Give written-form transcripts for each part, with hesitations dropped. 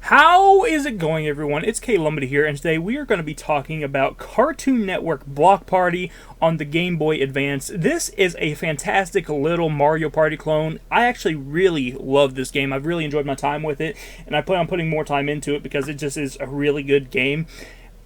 How is it going, everyone? It's K Lumberty here, and today we are going to be talking about Cartoon Network Block Party on the Game Boy Advance. This is a fantastic little Mario Party clone. I actually really love this game. I've really enjoyed my time with it, and I plan on putting more time into it because it just is a really good game.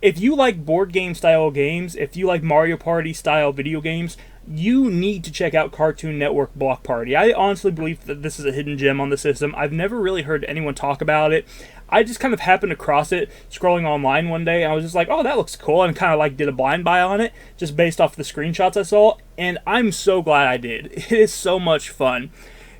If you like board game style games, if you like Mario Party style video games, you need to check out Cartoon Network Block Party. I honestly believe that this is a hidden gem on the system. I've never really heard anyone talk about it. I just kind of happened across it scrolling online one day. I was just like, oh, that looks cool, and kind of like did a blind buy on it just based off the screenshots I saw, and I'm so glad I did. It is so much fun.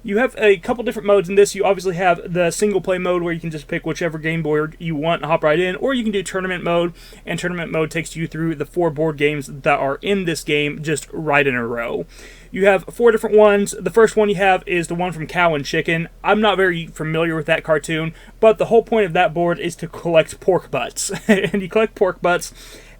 You have a couple different modes in this. You obviously have the single play mode where you can just pick whichever game board you want and hop right in, or you can do tournament mode, and tournament mode takes you through the 4 board games that are in this game just right in a row. You have 4 different ones. The first one you have is the one from Cow and Chicken. I'm not very familiar with that cartoon, but the whole point of that board is to collect pork butts. And you collect pork butts,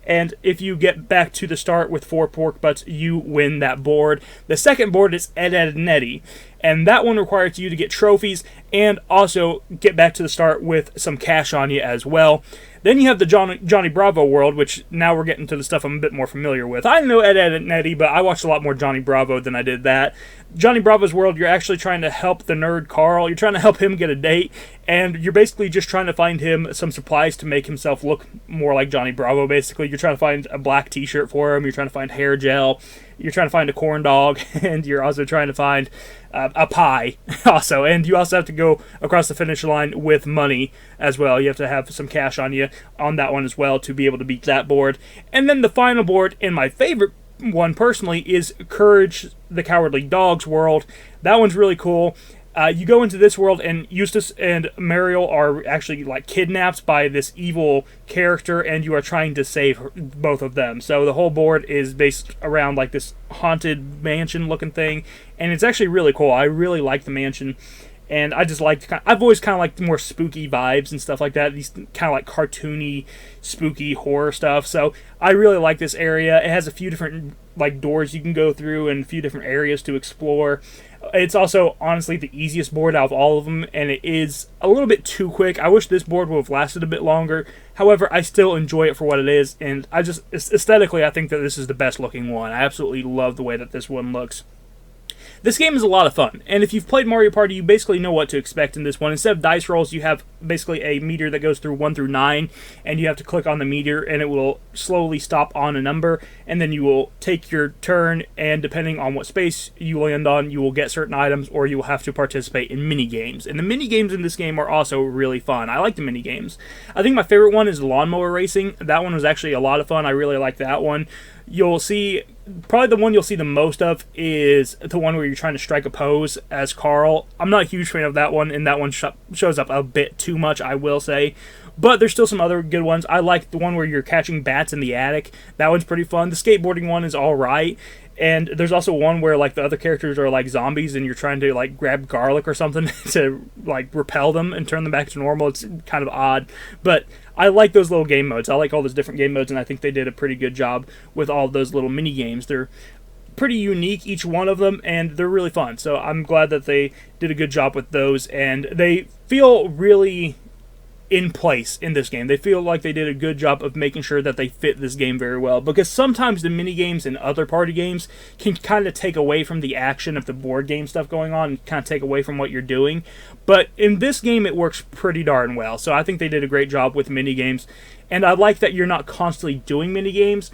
and if you get back to the start with 4 pork butts, you win that board. The second board is Ed, Ed, and Eddy, and that one requires you to get trophies and also get back to the start with some cash on you as well. Then you have the Johnny Bravo world, which now we're getting to the stuff I'm a bit more familiar with. I know Ed, Ed, and Eddy, but I watched a lot more Johnny Bravo than I did that. Johnny Bravo's world, you're actually trying to help the nerd Carl. You're trying to help him get a date, and you're basically just trying to find him some supplies to make himself look more like Johnny Bravo, basically. You're trying to find a black t-shirt for him, you're trying to find hair gel, you're trying to find a corn dog, and you're also trying to find a pie also. And you also have to go across the finish line with money as well. You have to have some cash on you on that one as well to be able to beat that board. And then the final board, and my favorite one personally, is Courage the Cowardly Dog's world. That one's really cool. You go into this world, and Eustace and Mariel are actually like kidnapped by this evil character, and you are trying to save both of them. So the whole board is based around like this haunted mansion looking thing, and it's actually really cool. I really like the mansion, and I just like I've always kind of liked more spooky vibes and stuff like that. These kind of like cartoony, spooky horror stuff. So I really like this area. It has a few different like doors you can go through and a few different areas to explore. It's also, honestly, the easiest board out of all of them, and it is a little bit too quick. I wish this board would have lasted a bit longer. However, I still enjoy it for what it is, and aesthetically, I think that this is the best looking one. I absolutely love the way that this one looks. This game is a lot of fun, and if you've played Mario Party, you basically know what to expect in this one. Instead of dice rolls, you have basically a meter that goes through 1 through 9, and you have to click on the meter, and it will slowly stop on a number, and then you will take your turn, and depending on what space you land on, you will get certain items, or you will have to participate in mini-games. And the mini-games in this game are also really fun. I like the mini-games. I think my favorite one is lawnmower racing. That one was actually a lot of fun. I really like that one. You'll see, probably the one you'll see the most of is the one where you're trying to strike a pose as Carl. I'm not a huge fan of that one, and that one shows up a bit too much, I will say. But there's still some other good ones. I like the one where you're catching bats in the attic. That one's pretty fun. The skateboarding one is alright. And there's also one where like the other characters are like zombies and you're trying to like grab garlic or something to like repel them and turn them back to normal. It's kind of odd, but I like those little game modes. I like all those different game modes, and I think they did a pretty good job with all of those little mini games. They're pretty unique, each one of them, and they're really fun. So I'm glad that they did a good job with those, and they feel really in place in this game. They feel like they did a good job of making sure that they fit this game very well, because sometimes the mini games in other party games can kind of take away from the action of the board game stuff going on and kind of take away from what you're doing. But in this game, it works pretty darn well. So I think they did a great job with mini games, and I like that you're not constantly doing mini games.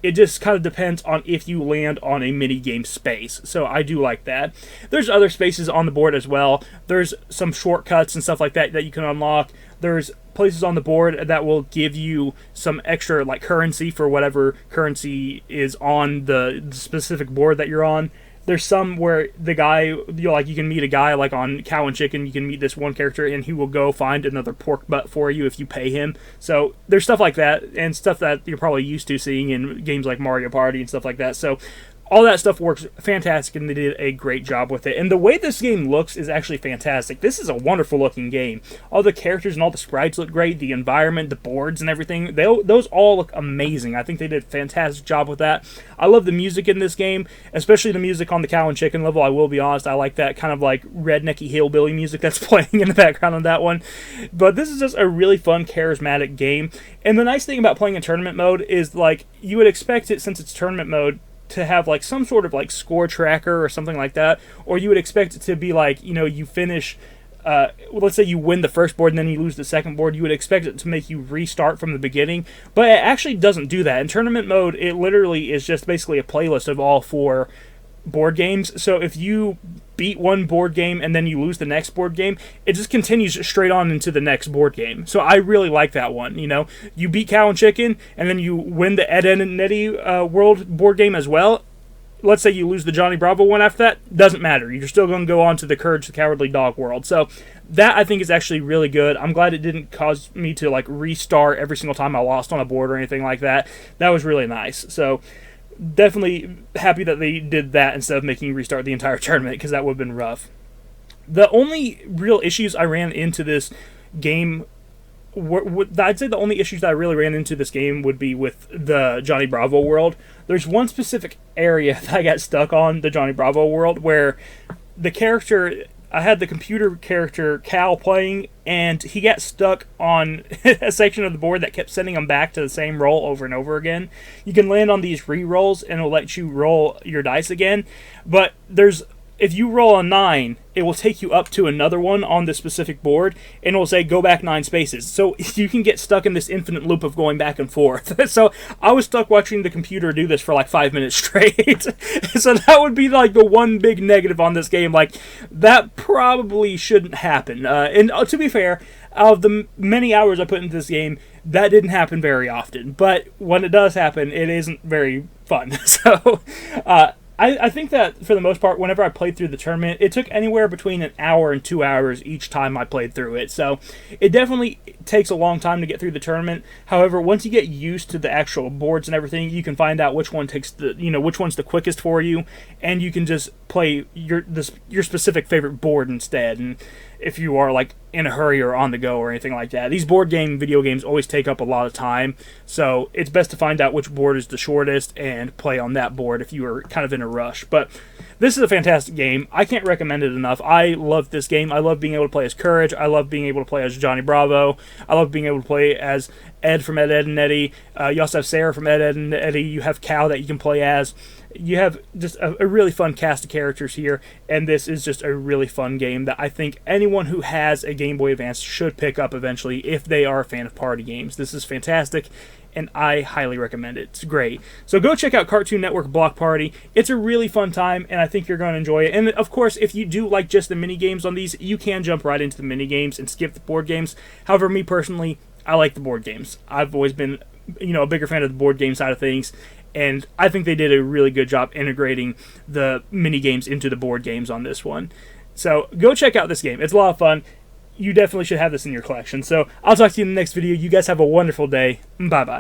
It just kind of depends on if you land on a mini-game space. So I do like that. There's other spaces on the board as well. There's some shortcuts and stuff like that that you can unlock. There's places on the board that will give you some extra like currency for whatever currency is on the specific board that you're on. There's some where the guy, you can meet a guy like on Cow and Chicken. You can meet this one character, and he will go find another pork butt for you if you pay him. So there's stuff like that, and stuff that you're probably used to seeing in games like Mario Party and stuff like that. So all that stuff works fantastic, and they did a great job with it. And the way this game looks is actually fantastic. This is a wonderful looking game. All the characters and all the sprites look great. The environment, the boards and everything, those all look amazing. I think they did a fantastic job with that. I love the music in this game, especially the music on the cow and chicken level. I will be honest, I like that kind of like rednecky hillbilly music that's playing in the background on that one. But this is just a really fun, charismatic game. And the nice thing about playing in tournament mode is, like, you would expect it, since it's tournament mode, to have like some sort of like score tracker or something like that, or you would expect it to be like, you know, you finish let's say you win the first board and then you lose the second board, you would expect it to make you restart from the beginning, but it actually doesn't do that. In tournament mode, it literally is just basically a playlist of all 4 board games. So if you beat one board game and then you lose the next board game, it just continues straight on into the next board game. So I really like that one. You know, you beat Cow and Chicken and then you win the Ed, Edd and Eddy World board game as well. Let's say you lose the Johnny Bravo one after that, doesn't matter. You're still going to go on to the Courage the Cowardly Dog world. So that, I think, is actually really good. I'm glad it didn't cause me to like restart every single time I lost on a board or anything like that. That was really nice. So definitely happy that they did that instead of making you restart the entire tournament, because that would have been rough. The only real issues I ran into this game, I'd say the only issues that I really ran into this game would be with the Johnny Bravo world. There's one specific area that I got stuck on, the Johnny Bravo world, where the character, I had the computer character Cal playing, and he got stuck on a section of the board that kept sending him back to the same roll over and over again. You can land on these re-rolls, and it'll let you roll your dice again, but if you roll a 9, it will take you up to another one on this specific board, and it will say, go back 9 spaces. So you can get stuck in this infinite loop of going back and forth. So I was stuck watching the computer do this for like 5 minutes straight. So that would be like the one big negative on this game. Like, that probably shouldn't happen. And to be fair, out of the many hours I put into this game, that didn't happen very often. But when it does happen, it isn't very fun. So I think that, for the most part, whenever I played through the tournament, it took anywhere between an hour and 2 hours each time I played through it. So it definitely takes a long time to get through the tournament. However, once you get used to the actual boards and everything, you can find out which one takes which one's the quickest for you, and you can just play your specific favorite board instead. And if you are like in a hurry or on the go or anything like that, these video games always take up a lot of time, so it's best to find out which board is the shortest and play on that board if you are kind of in a rush. But this is a fantastic game. I can't recommend it enough. I love this game. I love being able to play as Courage. I love being able to play as Johnny Bravo. I love being able to play as Ed from Ed, Edd and Eddy. You also have Sarah from Ed, Edd and Eddy. You have Cow that you can play as. You have just a really fun cast of characters here, and this is just a really fun game that I think anyone who has a Game Boy Advance should pick up eventually if they are a fan of party games. This is fantastic, and I highly recommend it. It's great. So go check out Cartoon Network Block Party. It's a really fun time, and I think you're going to enjoy it. And of course, if you do like just the mini games on these, you can jump right into the mini games and skip the board games. However, me personally, I like the board games. I've always been, a bigger fan of the board game side of things, and I think they did a really good job integrating the mini games into the board games on this one. So go check out this game. It's a lot of fun. You definitely should have this in your collection. So I'll talk to you in the next video. You guys have a wonderful day. Bye-bye.